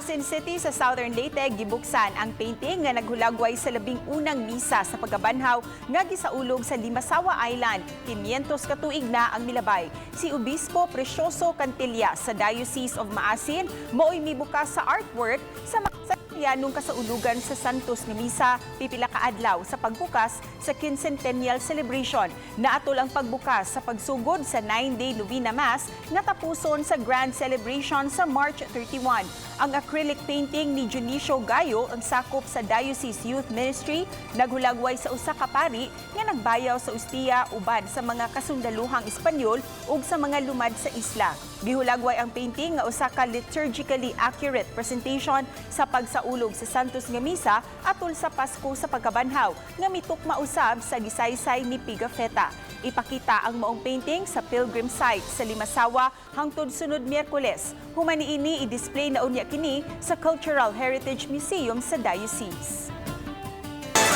Maasin City sa Southern Leyte gibuksan ang painting nga naghulagway sa labing unang misa sa pagkabanhaw nga gisaulog sa Limasawa Island. 500 ka tuig na ang milabay. Si Obispo Precioso Cantilla sa Diocese of Maasin mo'y mibukas sa artwork sa nung kasaulugan sa Santos nga Misa pipila ka adlaw sa pagbukas sa quincentennial celebration. Naatol ang pagbukas sa pagsugod sa 9-day Novena Mass nga tapuson sa grand celebration sa March 31. Ang acrylic painting ni Dionisio Gayo ang sakop sa Diocese Youth Ministry naghulagway sa usa ka pari nga nagbayaw sa ustiya uban sa mga kasundaluhang Espanyol ug sa mga lumad sa isla. Gihulagway ang painting nga usa ka liturgically accurate presentation sa pagsaulog sa Santos nga Misa atol sa Pasko sa pagkabanhaw nga mitukma usab sa gisaysay ni Pigafetta. Ipakita ang maong painting sa pilgrim site sa Limasawa hangtod sunod Miyerkules. Human niini i-display na unya kini sa Cultural Heritage Museum sa Diocese.